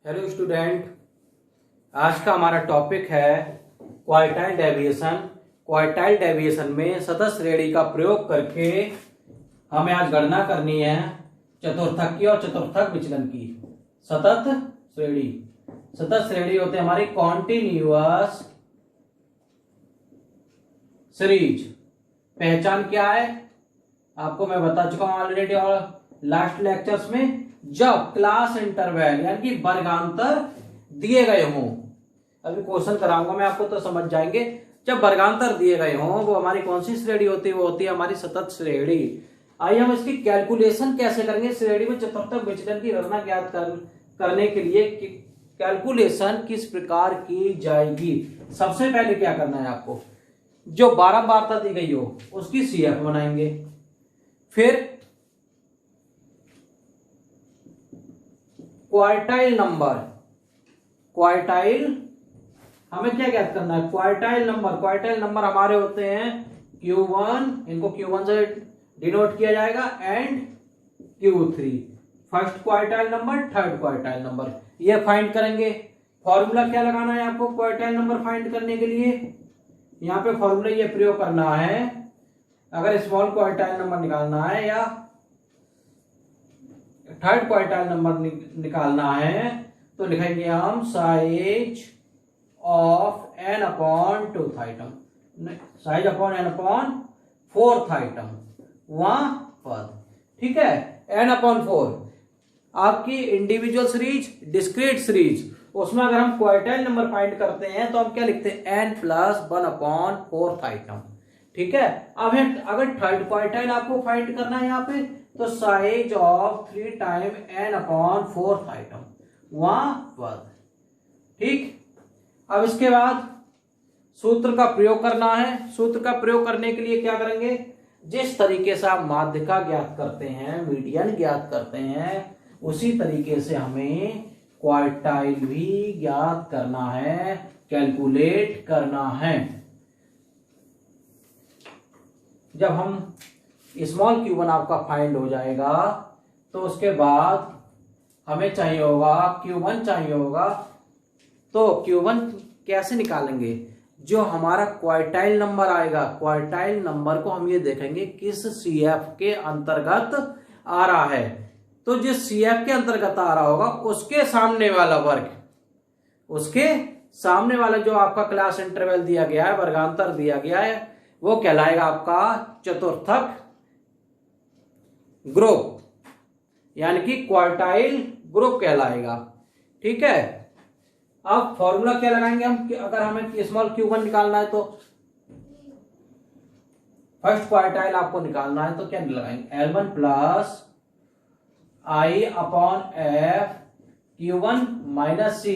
Hello student, आज का हमारा टॉपिक है क्वार्टाइल डेविएशन। क्वार्टाइल डेविएशन में सतत श्रेणी का प्रयोग करके हमें आज गणना करनी है चतुर्थक की और चतुर्थक विचलन की। सतत श्रेणी होते हैं हमारी कॉन्टिन्यूअस सीरीज। पहचान क्या है आपको मैं बता चुका हूं ऑलरेडी और लास्ट लेक्चर्स में। जब क्लास इंटरवल यानी कि वर्गांतर दिए गए हों, अभी क्वेश्चन कराऊंगा मैं आपको तो समझ जाएंगे। जब वर्गांतर दिए गए हों वो हमारी कौन सी श्रेणी होती है? वो होती है हमारी सतत श्रेणी। आइए हम इसकी कैलकुलेशन कैसे करेंगे। श्रेणी में चतुर्थक विचलन की गणना ज्ञात करने के लिए कैलकुलेशन किस प्रकार की जाएगी? सबसे पहले क्या करना है आपको, जो बारंबारता दी गई हो उसकी सीएफ बनाएंगे। फिर क्वार्टाइल हमें क्या ज्ञात करना है? क्वार्टाइल नंबर हमारे होते हैं Q1, इनको Q1 से डिनोट किया जाएगा, and Q3। First quartile number, third quartile number, ये फाइंड करेंगे। फॉर्मूला क्या लगाना है आपको क्वार्टाइल नंबर फाइंड करने के लिए? यहाँ पे फॉर्मूला ये प्रयोग करना है। अगर स्मॉल क्वार्टाइल नंबर निकालना है या थर्ड क्वार्टाइल नंबर निकालना है तो लिखेंगे हम size of n upon tooth item, size upon n upon fourth item, वहां पद। ठीक है, n अपॉन 4 आपकी इंडिविजुअल सीरीज, डिस्क्रीट सीरीज। उसमें अगर हम क्वार्टाइल नंबर फाइंड करते हैं तो हम क्या लिखते हैं? n plus 1 upon fourth item. ठीक है, अब अगर थर्ड क्वार्टाइल आपको फाइंड करना है यहाँ पे तो size of 3 time n upon fourth item, वहां पद। ठीक, अब इसके बाद सूत्र का प्रयोग करना है। सूत्र का प्रयोग करने के लिए क्या करेंगे? जिस तरीके से आप माध्यिका ज्ञात करते हैं, मीडियन ज्ञात करते हैं, उसी तरीके से हमें क्वार्टाइल भी ज्ञात करना है, कैलकुलेट करना है। जब हम स्मॉल Q1 आपका फाइंड हो जाएगा तो उसके बाद हमें चाहिए होगा Q1 चाहिए होगा। तो Q1 कैसे निकालेंगे? जो हमारा क्वार्टाइल नंबर आएगा, क्वार्टाइल नंबर को हम ये देखेंगे किस CF के अंतर्गत आ रहा है। तो जिस CF के अंतर्गत आ रहा होगा उसके सामने वाला वर्ग, उसके सामने वाला जो आपका क्लास इंटरवल दिया गया है, वर्गांतर दिया गया है, वो कहलाएगा आपका चतुर्थक ग्रुप, यानी कि क्वार्टाइल ग्रुप कहलाएगा। ठीक है, अब फॉर्मूला क्या लगाएंगे हम? अगर हमें स्मॉल Q1 निकालना है तो फर्स्ट क्वार्टाइल आपको निकालना है तो क्या लगाएंगे? L1 plus I upon F Q1 minus C।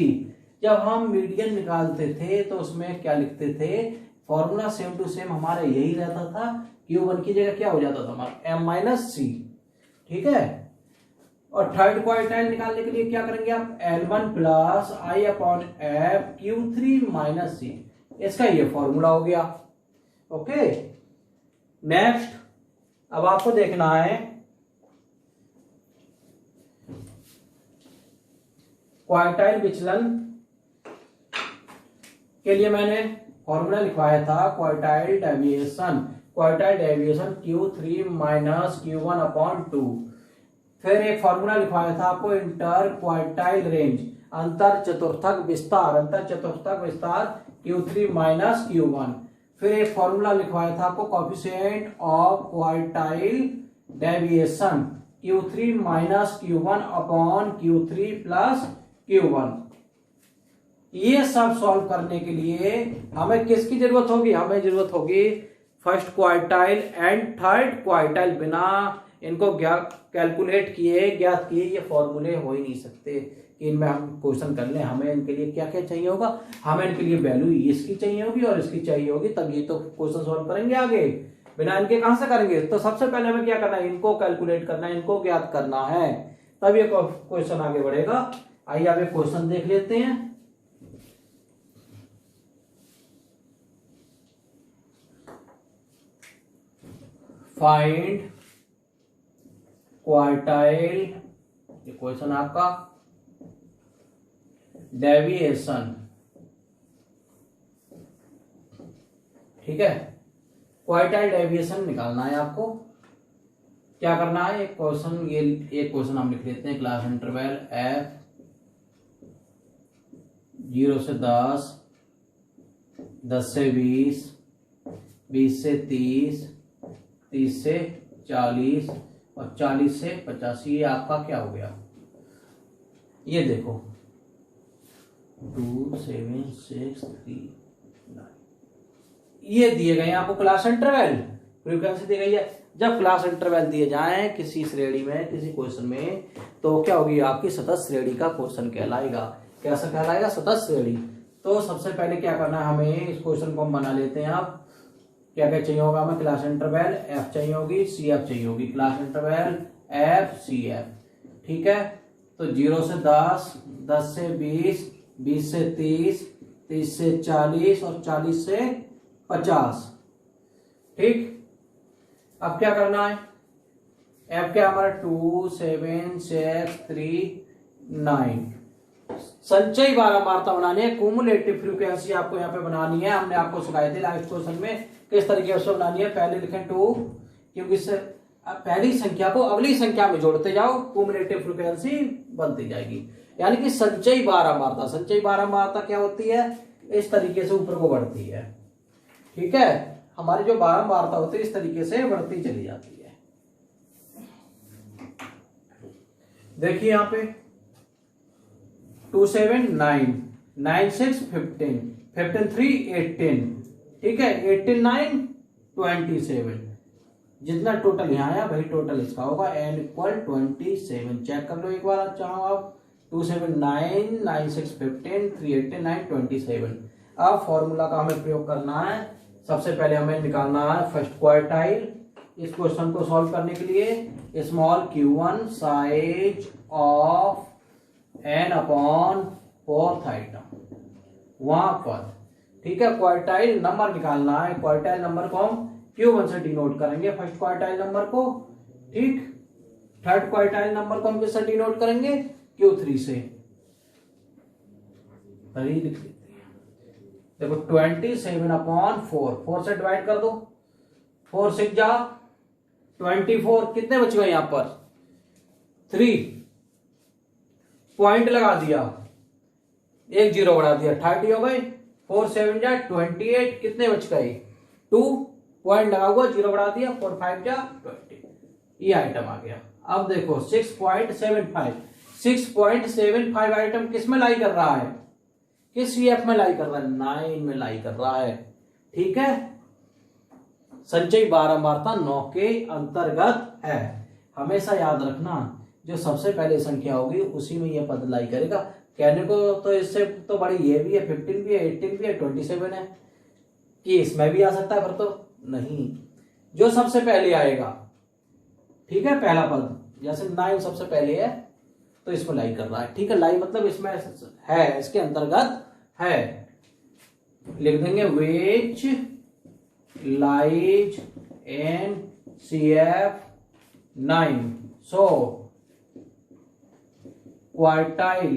जब हम मीडियन निकालते थे तो उसमें क्या लिखते थे? फॉर्मूला सेम टू सेम हमारा यही रहता था। Q1 की जगह क्या हो जाता था हमारा? M minus C। ठीक है, और थर्ड क्वार्टाइल निकालने के लिए क्या करेंगे आप? L1 plus I upon F Q3 minus C। इसका ये फॉर्मूला हो गया। ओके, नेक्स्ट अब आपको देखना है क्वार्टाइल विचलन के लिए मैंने फॉर्मूला लिखवाया था quartile deviation Q3 minus Q1 upon 2। फिर एक फॉर्मूला लिखवाया था आपको इंटर क्वार्टाइल रेंज, अंतर चतुर्थक विस्तार Q3 माइनस Q1। फिर एक फॉर्मूला लिखवाया था आपको coefficient of quartile deviation Q3 minus Q1 upon Q3 plus Q1। ये सब सॉल्व करने के लिए हमें किसकी जरूरत होगी? हमें जरूरत होगी first quartile and third quartile. बिना इनको कैलकुलेट किए, ज्ञात किए, ये फॉर्मूले हो ही नहीं सकते कि इनमें हम क्वेश्चन कर लें। हमें इनके लिए क्या क्या चाहिए होगा? हमें इनके लिए वैल्यू इसकी चाहिए होगी और इसकी चाहिए होगी, तब ये तो क्वेश्चन सॉल्व करेंगे आगे। बिना इनके कहां से करेंगे? तो सबसे पहले हमें क्या करना है? इनको कैलकुलेट करना है, इनको ज्ञात करना है, तब ये क्वेश्चन आगे बढ़ेगा। आइए अब क्वेश्चन देख लेते हैं। फाइंड क्वार्टाइल, ये क्वेश्चन आपका डेविएशन, ठीक है, क्वार्टाइल डेविएशन निकालना है आपको। क्या करना है, एक क्वेश्चन, ये एक क्वेश्चन हम लिख लेते हैं, क्लास इंटरवल एफ 0 से 10, 10 से 20, 20 से 30, 30 से 40 और 40 से 85। ये आपका क्या हो गया, ये देखो 2 7 6 3 9, ये दिए गए आपको क्लास इंटरवल, फ्रीक्वेंसी दी गई है। जब क्लास इंटरवल दिए जाए किसी श्रेणी में, किसी क्वेश्चन में, तो क्या होगी, आपकी सतत श्रेणी का क्वेश्चन कहलाएगा। कैसा कहलाएगा, सतत श्रेणी। तो सबसे पहले क्या करना है हमें, इस क्वेश्चन को हम बना लेते हैं। आप क्या क्या चाहिए होगा हमें, क्लास इंटरवल एफ चाहिए होगी, सी एफ चाहिए होगी, class interval F C F, ठीक है। तो 0 से 10, 10 से 20, 20 से 30, 30 से 40 और 40 से 50, ठीक। अब क्या करना है, एफ क्या हमारा 2 7 6 3 9, संचयी बारंबारता बनानी है, क्युमुलेटिव फ्रीक्वेंसी आपको यहाँ पे बनानी है। हमने आपको सिखाई थी लास्ट क्वेश्चन में किस तरीके से बनानी है। पहले लिखें 2, क्योंकि इससे पहली संख्या को अगली संख्या में जोड़ते जाओ, क्युमुलेटिव फ्रीक्वेंसी बनती जाएगी। यानी कि संचयी बारंबारता, संचयी बारंबारता क्या होती है, इस तरीके से ऊपर को बढ़ती है, ठीक है। हमारी जो बारंबारता होती है इस तरीके से बढ़ती चली जाती है। देखिए यहाँ पे 2 7 9, 9 6 15, 15 3 18, ठीक है, 18 9 27, जितना टोटल यहाँ आया वही टोटल इसका होगा, n इक्वल 27। चेक कर लो एक बार चाहो आप, 2 7 9, 9 6 15, 3 18 9 27। अब फॉर्मूला का हमें प्रयोग करना है। सबसे पहले हमें निकालना है फर्स्ट क्वार्टाइल। इस क्वेश्चन को सॉल्व करने के लिए small q1 size of n upon 4th item वहां पर, ठीक है। क्वार्टाइल नंबर निकालना है, क्वार्टाइल नंबर को हम q1 से डिनोट करेंगे, फर्स्ट क्वार्टाइल नंबर को, ठीक। थर्ड क्वार्टाइल नंबर को हम किससे डिनोट करेंगे, q3 से। लिख लेते हैं, देखो 27 अपॉन 4, 4 से डिवाइड कर दो, 4 6 जा 24, कितने बच गए यहां पर 3, पॉइंट लगा दिया, एक जीरो बढ़ा दिया, 30 हो गए। 4 7 जा 28, कितने बच गए 2, पॉइंट लगा हुआ, जीरो बढ़ा दिया, 4 5 जा 20, ये आइटम आ गया। अब देखो 6.75, 6.75 आइटम किस में लाई कर रहा है, किस सीएफ में लाई कर रहा है, 9 में लाई कर रहा है, ठीक है। संचयी बारंबारता 9 के अंतर्गत है। हमेशा याद रखना, जो सबसे पहले संख्या होगी उसी में यह पद लाई करेगा। कहने को तो इससे तो बड़ी ये भी है, 15 भी है, 18 भी है, 27 है, कि इसमें भी आ सकता है, पर तो नहीं, जो सबसे पहले आएगा, ठीक है, पहला पद, जैसे 9 सबसे पहले है तो इसमें लाई कर रहा है, ठीक है। लाई मतलब इसमें है, इसके अंतर्गत है। लिख देंगे which lies in CF9, so quartile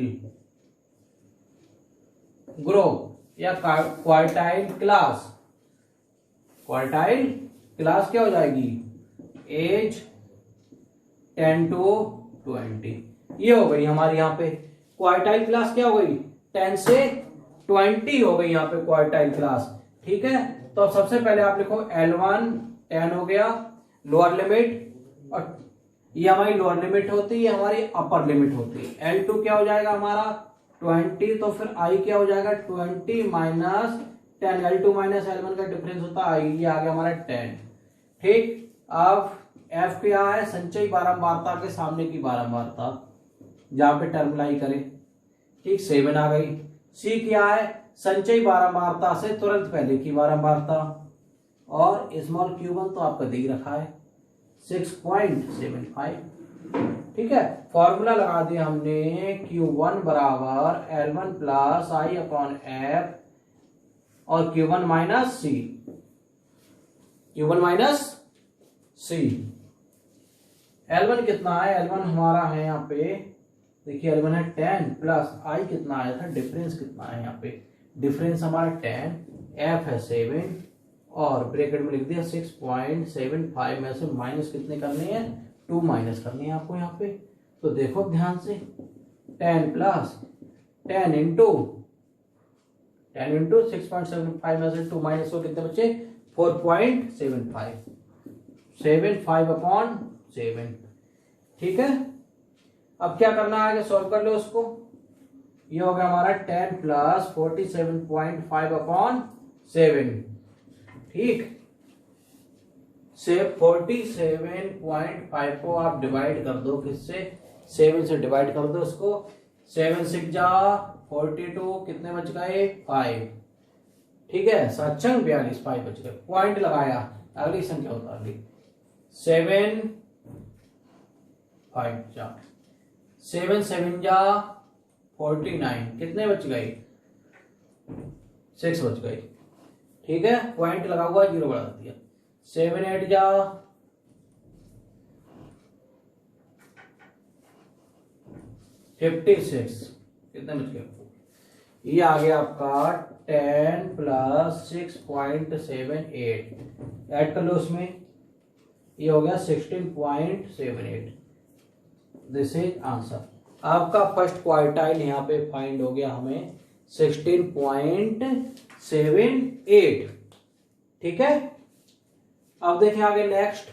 group या क्वार्टाइल क्लास, क्वार्टाइल क्लास क्या हो जाएगी, एज 10 to 20, ये हो गई हमारी यहाँ पे क्वार्टाइल क्लास, क्या हो गई 10 से 20 हो गई यहाँ पे क्वार्टाइल क्लास, ठीक है। तो अब सबसे पहले आप लिखो L1 10 हो गया लोअर लिमिट, और ये हमारी लोअर लिमिट होती है, ये हमारी अपर लिमिट होती है। L2 क्या हो जाएगा हमारा 20, तो फिर I क्या हो जाएगा 20 माइनस 10, L2 माइनस L1 का डिफरेंस होता है I, ये आ गया हमारा 10, ठीक। अब F क्या है, संचयी बारंबारता के सामने की बारंबारता, जहां पे टर्म लाई करे, ठीक, 7 आ गई। C क्या है, संचयी बारंबारता से तुरंत पहले की बारंबारता, और स्मॉल q1 तो आपका दे रखा है 6.75, ठीक है। फॉर्मूला लगा दिया हमने, q1 बराबर L1 plus I upon F और q1 minus C, q1 minus C। L1 कितना है, L1 हमारा है यहाँ पे देखिए L1 है 10 प्लस आई कितना आया था, डिफरेंस कितना है यहाँ पे, डिफरेंस हमारा 10, एफ है 7 और ब्रैकेट में लिख दिया 6.75 में से माइनस कितने करने हैं, 2 माइनस करने हैं आपको यहाँ पे। तो देखो ध्यान से 10 प्लस 10 इंटू 6.75 में से 2 माइनस को कितने बचे, 4.75, 75/7। ठीक है, अब क्या करना है, आगे सॉल्व कर लो उसको। ये हो गया हमारा 10 प्लस 47.5/7। ठीक, से 47.5 को आप डिवाइड कर दो किससे, 7 से डिवाइड कर दो उसको। 7 6 जा 42, कितने बच गए, 5। ठीक है, 7 6 42, 5 बच गए, पॉइंट लगाया। अगली संख्या उतार ली, 7 5 जा 7 7 जा 49, कितने बच गए, 6 बच गए। ठीक है, पॉइंट लगा हुआ, 0 बढ़ा दिया। 7 8 जा 56, कितने बच गए, ये आ गया आपका 10 प्लस 6.78, ऐड कर लो उसमें, ये हो गया 16.78। This is answer. आपका फर्स्ट क्वार्टाइल यहाँ पे फाइंड हो गया हमें 16.78। ठीक है, अब देखें आगे नेक्स्ट।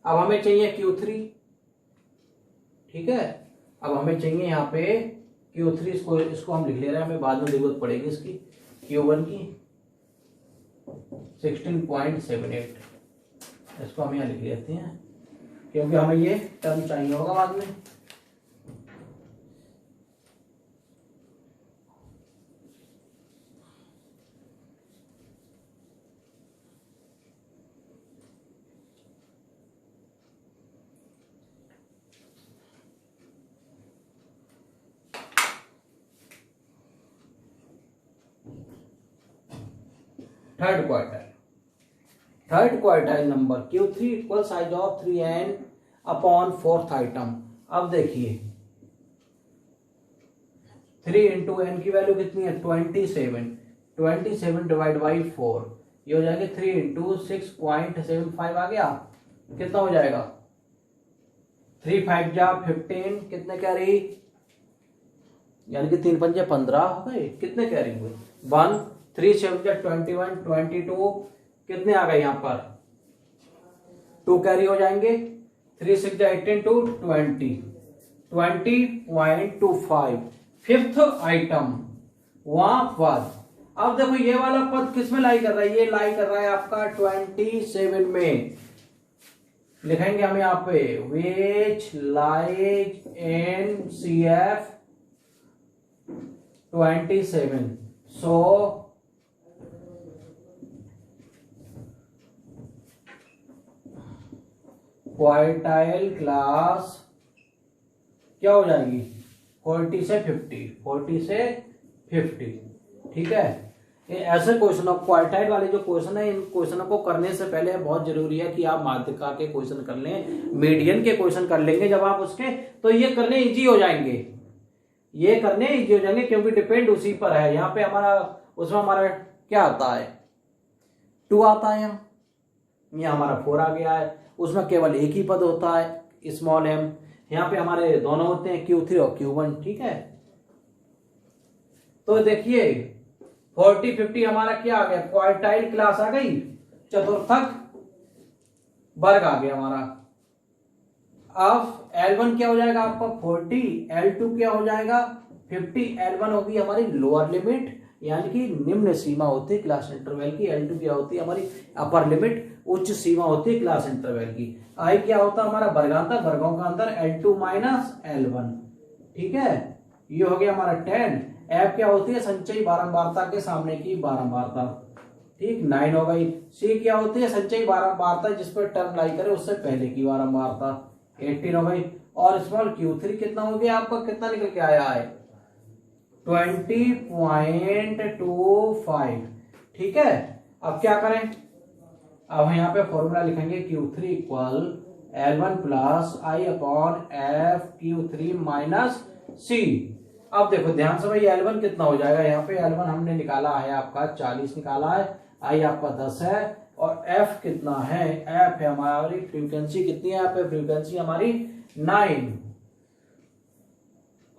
अब हमें चाहिए Q3। ठीक है, अब हमें चाहिए यहाँ पे Q3, इसको हम लिख ले रहे हैं, हमें बाद में जरूरत पड़ेगी इसकी, Q1 की 16.78, इसको हम यहाँ लिख लेते हैं क्योंकि हमें ये टर्म चाहिए होगा बाद में। Third quartile number Q3 equal size of 3n/4th item. अब देखिए 3 इंटू एन की वैल्यू कितनी है, 27 डिवाइड बाई 4, ये हो जाएगा 3 इंटू 6.75 आ गया, कितना हो जाएगा, 3 5 जा 15, कितने कैरी, यानी कि 3 5 15 हो गए, कितने कैरी हुए 1, 3 7 जा 21 22, कितने आ गए यहाँ पर 2 कैरी हो जाएंगे, 3 6 जा 18 टू 20.25। फिफ्थ आइटम वहां पर, अब देखो ये वाला पद किसमें लाई कर रहा है, ये लाई कर रहा है आपका 27 में। लिखेंगे हम यहाँ पे which lies in CF 27। So quartile class क्या हो जाएगी, 40 से 50। ठीक है, ये ऐसे क्वेश्चन, क्वार्टाइल वाले जो क्वेश्चन है, इन क्वेश्चनों को करने से पहले बहुत जरूरी है कि आप माध्यिका के क्वेश्चन कर लें, मीडियन के क्वेश्चन कर लेंगे जब आप उसके, तो ये करने इजी हो जाएंगे, क्योंकि डिपेंड उसी पर है। यहाँ पे हमारा, उसमें हमारा क्या आता है, 2 आता है, यहाँ हमारा 4 आ गया है, उसमें केवल एक ही पद होता है स्मॉल m, यहाँ पे हमारे दोनों होते हैं Q3 और Q1। ठीक है, तो देखिए 40 50 हमारा क्या आ गया, क्वार्टाइल क्लास आ गई, चतुर्थक वर्ग आ गया हमारा। अब L1 क्या हो जाएगा आपका 40, L2 क्या हो जाएगा 50, L1 होगी हमारी लोअर लिमिट यानी कि निम्न सीमा होती है क्लास इंटरवल की, L2 क्या होती है हमारी अपर लिमिट उच्च सीमा होती है क्लास इंटरवल की। I क्या होता है हमारा वर्गांतर, वर्गों का अंतर L2 माइनस L1। ठीक है, ये हो गया हमारा 10। F क्या होती है संचयी बारंबारता के सामने की बारंबारता। ठीक, 9 हो गई। C क्या होती है संचयी बारंबारता जिस पर टर्म लाई करे उससे पहले की बारंबारता, 18 हो गई। और स्मॉल Q3 कितना हो गया आपका, कितना निकल के आया है 20.25। ठीक है, अब क्या करें, अब हम यहाँ पे फॉर्मूला लिखेंगे Q3 इक्वल L1 प्लस आई अपॉन एफ Q3 माइनस सी। अब देखो ध्यान से भाई L1 कितना हो जाएगा, यहाँ पे L1 हमने निकाला है आपका 40 निकाला है, आई आपका 10 है, और F कितना है, F है हमारी फ्रीक्वेंसी कितनी है, यहाँ पे फ्रीक्वेंसी हमारी 9,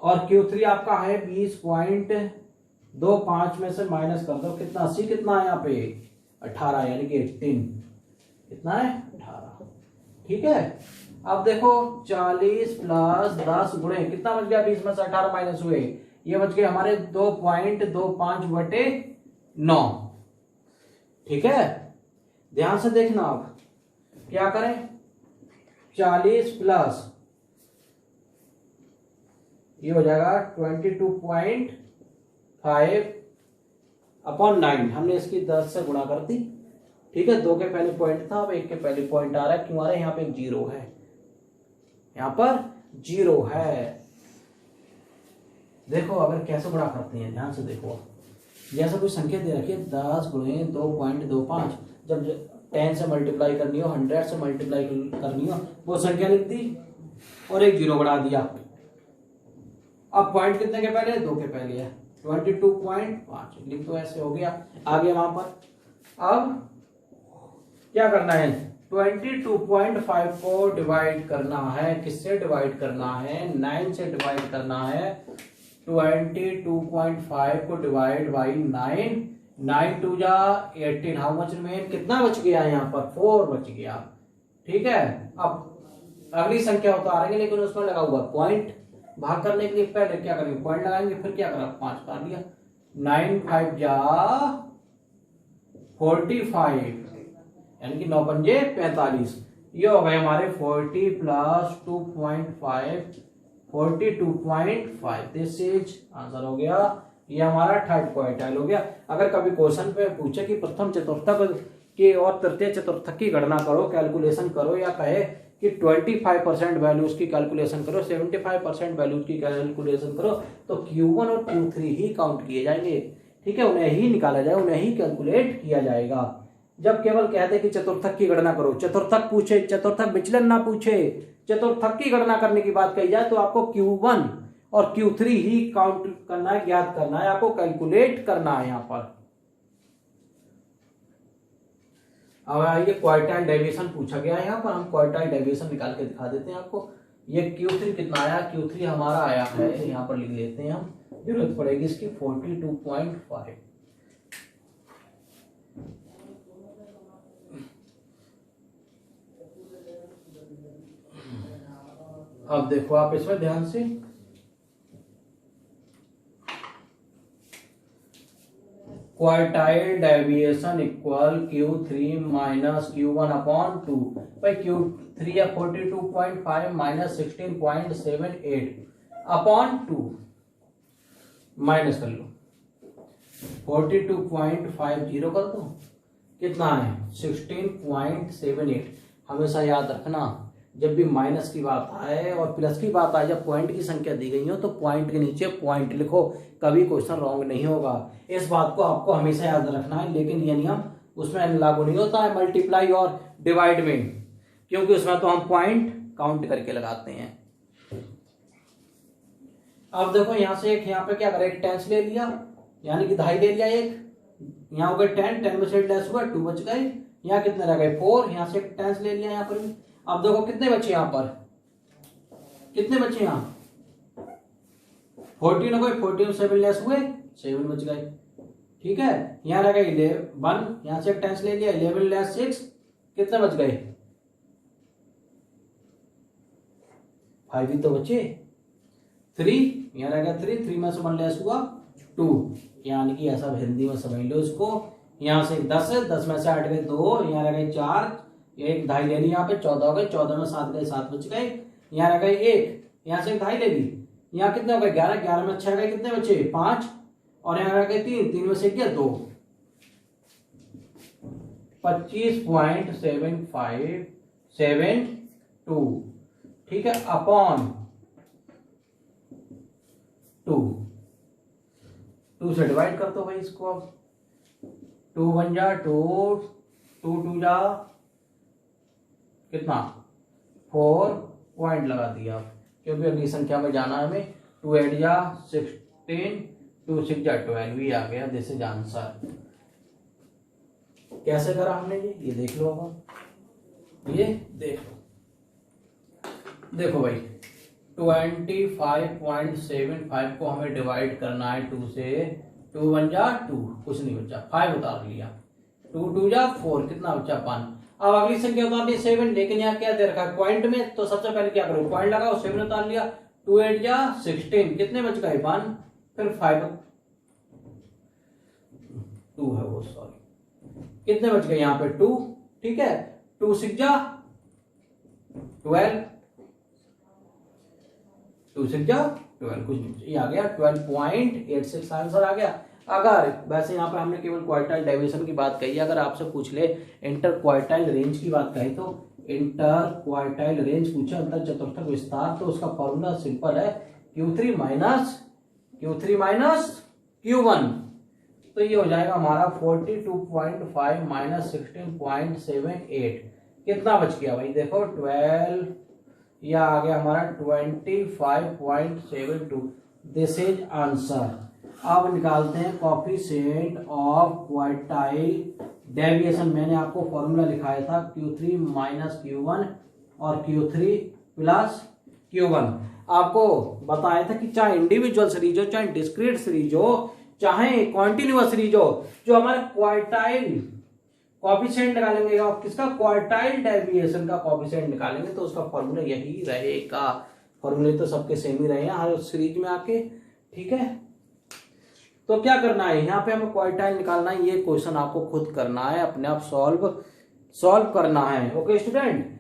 और Q3 आपका है 20.25 में से माइनस कर दो कितना, C कितना है यहाँ पे 18 यानी कि 18, कितना है 18। ठीक है, अब देखो 40 प्लस 10 गुणे कितना बच गया, 20 में से 18 माइनस हुए, ये बच गए हमारे 2.25/9। ठीक है, ध्यान से देखना, आप क्या करें, 40 प्लस ये हो जाएगा 22.5/9, हमने इसकी 10 से गुणा कर दी। ठीक है, 2 के पहले पॉइंट था, अब 1 के पहले पॉइंट आ रहा है, क्यों आ रहा है, यहाँ पे 0 है, यहाँ पर 0 है। देखो अगर कैसे गुणा करते हैं, ध्यान से देखो, जैसा कोई संख्या दे रखी है 10 गुणे 2.25, जब 10 से मल्टीप्लाई करनी हो, 100 से मल्टीप्लाई करनी हो, वो संख्या लिख दी और एक 0 बढ़ा दिया। अब पॉइंट कितने के पहले है, 2 के पहले है, 22.5 लिख दो, ऐसे हो गया, आगे वहां पर। अब क्या करना है, 22.5 को डिवाइड करना है, किससे डिवाइड करना है, 9 से डिवाइड करना है। 22.5 को डिवाइड बाई 9, 9 2 जा 18, हाउ मच रिमेन, कितना बच गया यहाँ पर, 4 बच गया। ठीक है, अब अगली संख्या होता आ रही है, लेकिन उसमें लगा हुआ पॉइंट, भाग करने के लिए पहले क्या करेंगे, पॉइंट लगाएंगे, फिर क्या करा 5 कर दिया, 9 5 जा 45, यानी कि 9 पंजे 45, ये हो गए हमारे 40 प्लस 2.5 42.5, दिस इज आंसर हो गया, ये हमारा थर्ड क्वार्टाइल हो गया। अगर कभी क्वेश्चन पे पूछे कि प्रथम चतुर्थक की और तृतीय चतुर्थक की गणना करो, कैलकुलेशन करो, या कहे कि 25% वैल्यूज की कैलकुलेशन करो, 75% वैल्यूज की कैलकुलेशन करो, तो Q1 और Q3 ही काउंट किए जाएंगे। ठीक है, उन्हें ही निकाला जाए, उन्हें ही कैलकुलेट किया जाएगा। जब केवल कहते कि चतुर्थक की गणना करो, चतुर्थक पूछे, चतुर्थक विचलन ना पूछे, चतुर्थक की गणना करने की बात कही जाए, तो आपको Q1 और Q3 ही काउंट करना है, ज्ञात करना है, आपको कैलकुलेट करना है यहाँ पर। अब आइए क्वार्टाइल डेविएशन पूछा गया है, यहाँ पर हम क्वार्टाइल डेविएशन निकाल के दिखा देते हैं आपको। ये Q3 कितना आया, Q3 हमारा आया है, यहाँ पर लिख लेते हैं हम, जरूरत पड़ेगी इसकी 42.5। अब देखो आप इसमें ध्यान से, quartile deviation equal Q3 minus Q1 upon 2, भाई Q3 या 42.5 माइनस 16.78 अपॉन 2, माइनस कर लो, 42.50 कर दो, कितना है 16.78। हमेशा याद रखना, जब भी माइनस की बात आए और प्लस की बात आए, जब पॉइंट की संख्या दी गई हो तो पॉइंट के नीचे पॉइंट लिखो, कभी क्वेश्चन रॉन्ग नहीं होगा। इस बात को आपको हमेशा याद रखना है, लेकिन ये नियम उसमें लागू नहीं होता है मल्टीप्लाई और डिवाइड में, क्योंकि उसमें तो हम पॉइंट काउंट करके लगाते हैं। अब देखो यहां से एक, यहाँ पे क्या करें, एक टेंस ले लिया, यानी कि दहाई ले लिया, एक यहाँ हो गए 10, 10 में से लेस हुआ 2 बच गए, यहाँ कितने रह गए 4, यहाँ से एक टेंस ले लिया यहाँ पर भी। अब देखो कितने बचे यहाँ पर, कितने बचे यहाँ 14 हो गए, 14 7 लेस हुए 7 बच गए। ठीक है, यहाँ रह गए 1, यहाँ से एक टेंस ले लिया, 11 लेस 6 कितने बच गए 5 ही तो बचे। 3 यहाँ रह गया 3, 3 में से 1 लेस हुआ 2, यानी कि ऐसा हिंदी में समझ लो इसको। यहाँ से 10 है, 10 में से 8 गए 2, यहाँ रह गए 4, एक ढाई ले ली, यहाँ पे 14 हो गए, 14 में 7 गए 7 बच गए, यहाँ रह गए 1, यहाँ से एक ढाई ले ली, यहाँ कितने हो गए 11, 11 में 6 गए, कितने बचे 5, और यहाँ रह गए 3, 3 में से गया 2, 25.7572। ठीक है, अपॉन 2 से डिवाइड कर दो भाई इसको। अब 2 1 जा 2, 2 2 जा कितना 4 पॉइंट लगा दिया आप, क्योंकि अगली संख्या में जाना है हमें। 2 8 जा 16, 2 6 जा 12 ही आ गया। This is answer. कैसे करा हमने ये देख लो अब। ये देख लो, देखो भाई 25.75 को हमें डिवाइड करना है 2 से। 2 1 जा 2, कुछ नहीं बचा, 5 उतार लिया। 2 2 जा 4, कितना बचा 5। अब अगली संख्या उतारनी 7, लेकिन यहाँ क्या दे रखा है पॉइंट में, तो सबसे पहले क्या करो, पॉइंट लगाओ, 7 उतार लिया। 2 8 जा 16, कितने बच गए 1, फिर 5 2 है वो, सॉरी, कितने बच गए यहाँ पे 2, ठीक है। 2 6 जा 12, 2 6 जा 12, कुछ नहीं, ये आ गया 12.86 आंसर आ गया। अगर वैसे यहाँ पे हमने केवल क्वार्टाइल डेविएशन की बात कही है, अगर आपसे पूछ ले इंटर क्वार्टाइल रेंज की बात कही, तो इंटर क्वार्टाइल रेंज पूछे अंतर चतुर्थक विस्तार, तो उसका फॉर्मूला सिंपल है, Q3 माइनस Q1। तो ये हो जाएगा हमारा 42.5 माइनस 16.78, कितना बच गया भाई, देखो 12, यह आ गया हमारा 25.72। This is answer. अब निकालते हैं कोफिशिएंट ऑफ क्वार्टाइल डेविएशन। मैंने आपको फॉर्मूला लिखाया था Q3 माइनस Q1 और Q3 प्लस Q1। आपको बताया था कि चाहे इंडिविजुअल सीरीज हो, चाहे डिस्क्रीट सीरीज हो, चाहे कॉन्टिन्यूअस सीरीज हो, जो हमारा क्वार्टाइल कोफिशिएंट निकालेंगे, आप किसका, क्वार्टाइल डेविएशन का कोफिशिएंट निकालेंगे, तो उसका फॉर्मूला यही रहेगा। फॉर्मूले तो सबके सेम ही रहे हैं हर सीरीज में आके, ठीक है। तो क्या करना है, यहाँ पे हमें क्वार्टाइल निकालना है। ये क्वेश्चन आपको खुद करना है, अपने आप सॉल्व करना है। ओके स्टूडेंट,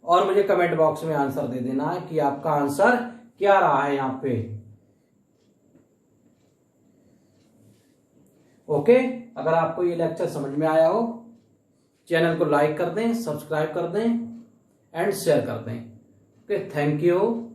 और मुझे कमेंट बॉक्स में आंसर दे देना है कि आपका आंसर क्या रहा है यहाँ पे। ओके, अगर आपको ये लेक्चर समझ में आया हो, चैनल को लाइक कर दें, सब्सक्राइब कर दें एंड शेयर कर दें। Okay, thank you.